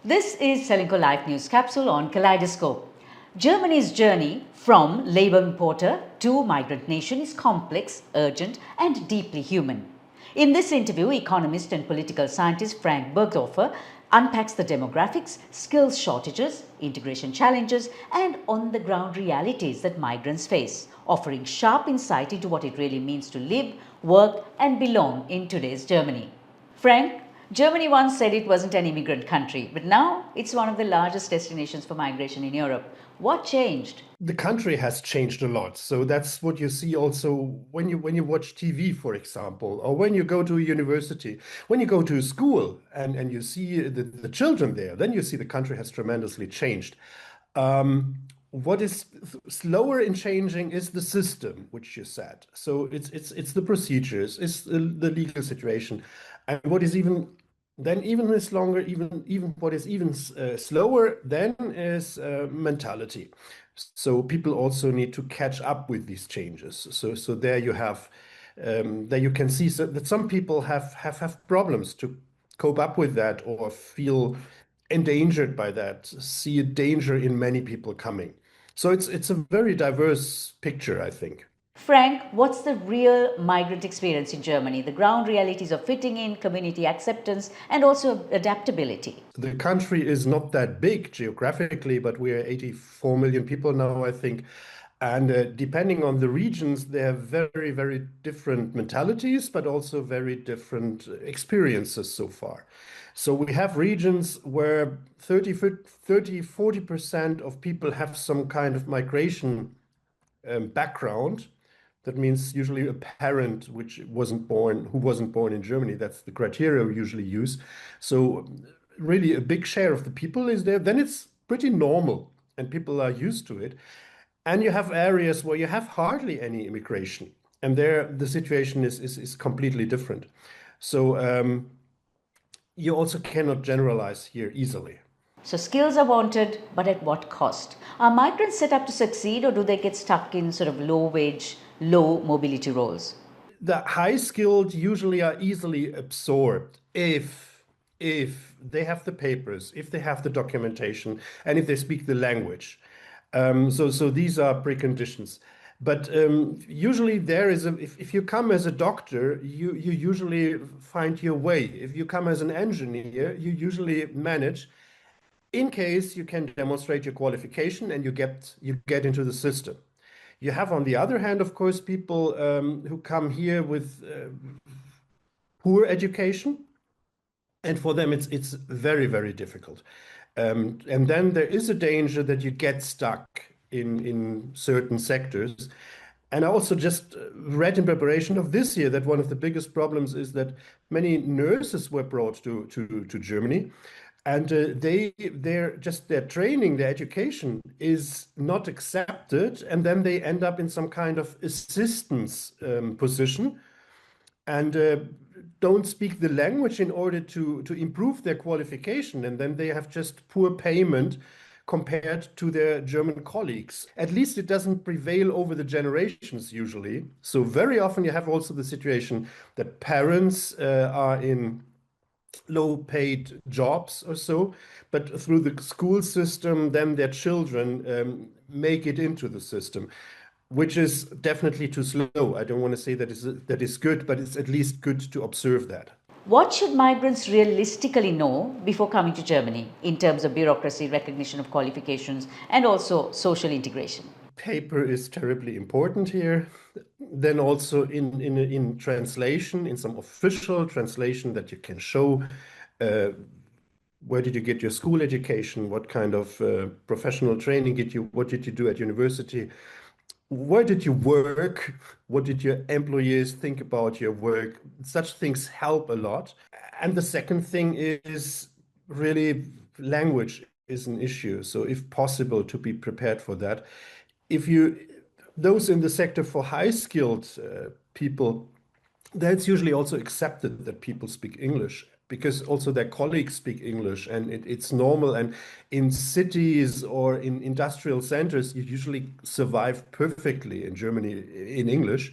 This is Selinko Live News Capsule on Kaleidoscope. Germany's journey from labor importer to migrant nation is complex, urgent, and deeply human. In this interview, economist and political scientist Frank Burgdörfer unpacks the demographics, skills shortages, integration challenges, and on the ground realities that migrants face, offering sharp insight into what it really means to live, work, and belong in today's Germany. Frank, Germany once said it wasn't an immigrant country, but now it's one of the largest destinations for migration in Europe. What changed? The country has changed a lot. So that's what you see also when you watch TV, for example, or when you go to a university, when you go to a school and you see the children there, then you see the country has tremendously changed. What is slower in changing is the system, which you said. So it's the procedures, it's the legal situation, and what is even is longer, even what is even slower then is mentality. So people also need to catch up with these changes. So there you have there you can see that some people have problems to cope up with that or feel endangered by that, see a danger in many people coming. So it's a very diverse picture, I think. Frank, what's the real migrant experience in Germany? The ground realities of fitting in, community acceptance, and also adaptability. The country is not that big geographically, but we are 84 million people now, I think. And depending on the regions, they have very, very different mentalities, but also very different experiences so far. So we have regions where 40% of people have some kind of migration background. That means usually a parent who wasn't born in Germany. That's the criteria we usually use. So really a big share of the people is there. Then it's pretty normal and people are used to it. And you have areas where you have hardly any immigration, and there the situation is completely different. So you also cannot generalize here easily. So skills are wanted, but at what cost? Are migrants set up to succeed or do they get stuck in sort of low wage, low mobility roles? The high skilled usually are easily absorbed if they have the papers, if they have the documentation, and if they speak the language. So these are preconditions. But usually there is if you come as a doctor, you usually find your way. If you come as an engineer, you usually manage in case you can demonstrate your qualification and you get into the system. You have, on the other hand, of course, people who come here with poor education, and for them it's very, very difficult. And then there is a danger that you get stuck in certain sectors. And I also just read in preparation of this year that one of the biggest problems is that many nurses were brought to Germany, and their training, their education is not accepted, and then they end up in some kind of assistance position and don't speak the language in order to improve their qualification, and then they have just poor payment compared to their German colleagues. At least it doesn't prevail over the generations usually. So very often you have also the situation that parents are in low paid jobs or so, but through the school system, then their children make it into the system, which is definitely too slow. I don't want to say that is good, but it's at least good to observe that. What should migrants realistically know before coming to Germany in terms of bureaucracy, recognition of qualifications, and also social integration? Paper is terribly important here. Then also in translation, in some official translation that you can show uh, where did you get your school education, what kind of professional training what did you do at university, where did you work, what did your employers think about your work. Such things help a lot. And the second thing is really language is an issue. So if possible, to be prepared for that. If you those in the sector for high skilled people, that's usually also accepted that people speak English because also their colleagues speak English, and it's normal. And in cities or in industrial centers, you usually survive perfectly in Germany in English.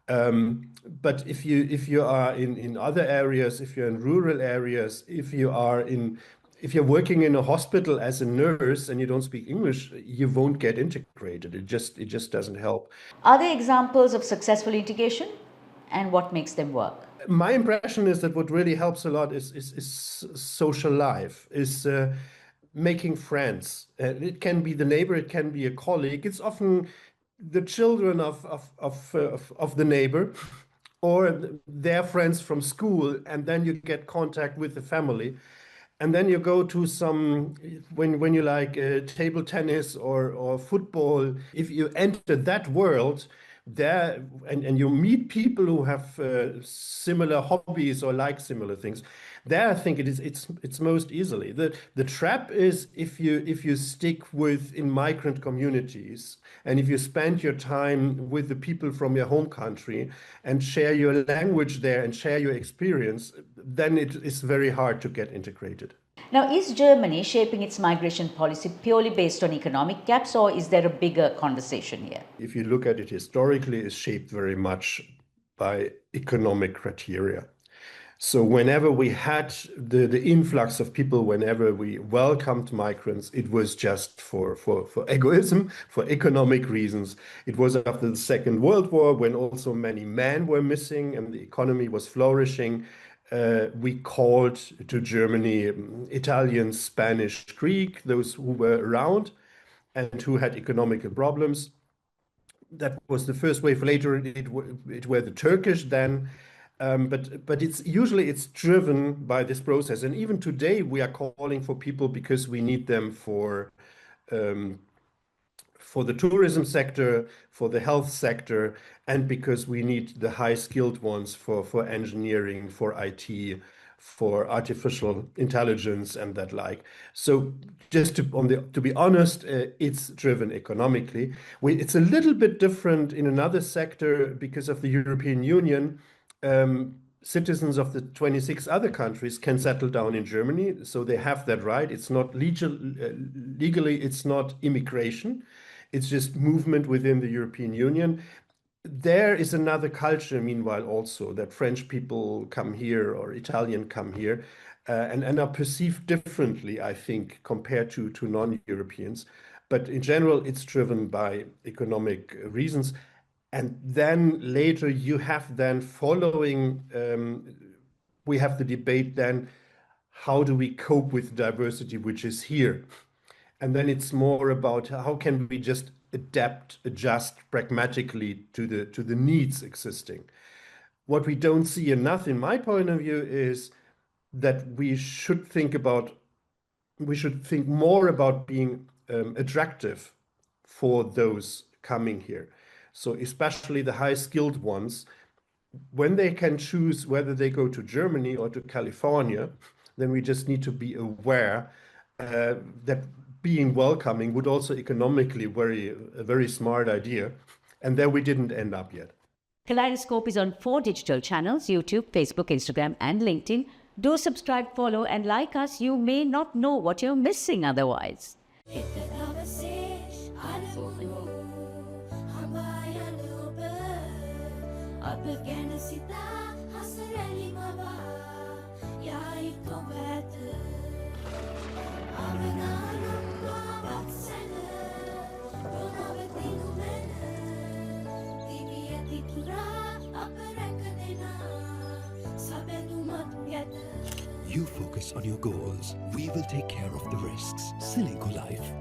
But if you are in other areas, if you're in rural areas, if you are in if you're working in a hospital as a nurse and you don't speak English, you won't get integrated. It just doesn't help. Are there examples of successful integration and what makes them work? My impression is that what really helps a lot is social life, is making friends. It can be the neighbor, it can be a colleague. It's often the children of the neighbor or their friends from school, and then you get contact with the family. And then you go to some, when you like table tennis or football, if you enter that world there and you meet people who have similar hobbies or like similar things, there I think it's most easily. The trap is if you stick with in migrant communities and if you spend your time with the people from your home country and share your language there and share your experience, then it is very hard to get integrated. Now, is Germany shaping its migration policy purely based on economic gaps, or is there a bigger conversation here? If you look at it historically, it's shaped very much by economic criteria. So whenever we had the influx of people, whenever we welcomed migrants, it was just for egoism, for economic reasons. It was after the Second World War when also many men were missing and the economy was flourishing. We called to Germany Italian, Spanish, Greek, those who were around and who had economical problems. That was the first wave. Later, it were the Turkish then. But it's usually driven by this process. And even today, we are calling for people because we need them for the tourism sector, for the health sector, and because we need the high skilled ones for engineering, for IT, for artificial intelligence and that like. So just to be honest, it's driven economically. It's a little bit different in another sector because of the European Union. Citizens of the 26 other countries can settle down in Germany, so they have that right. It's not legally, it's not immigration. It's just movement within the European Union. There is another culture, meanwhile, also that French people come here or Italian come here and are perceived differently, I think, compared to non-Europeans. But in general, it's driven by economic reasons. And then later you have then following, we have the debate then, how do we cope with diversity which is here? And then it's more about how can we just adapt, adjust pragmatically to the needs existing. What we don't see enough, in my point of view, is that we should think more about being attractive for those coming here. So especially the high skilled ones, when they can choose whether they go to Germany or to California, then we just need to be aware that being welcoming would also economically a very smart idea. And there we didn't end up yet. Kaleidoscope is on 4 digital channels: YouTube, Facebook, Instagram, and LinkedIn. Do subscribe, follow, and like us. You may not know what you're missing otherwise. You focus on your goals. We will take care of the risks. Silico Life.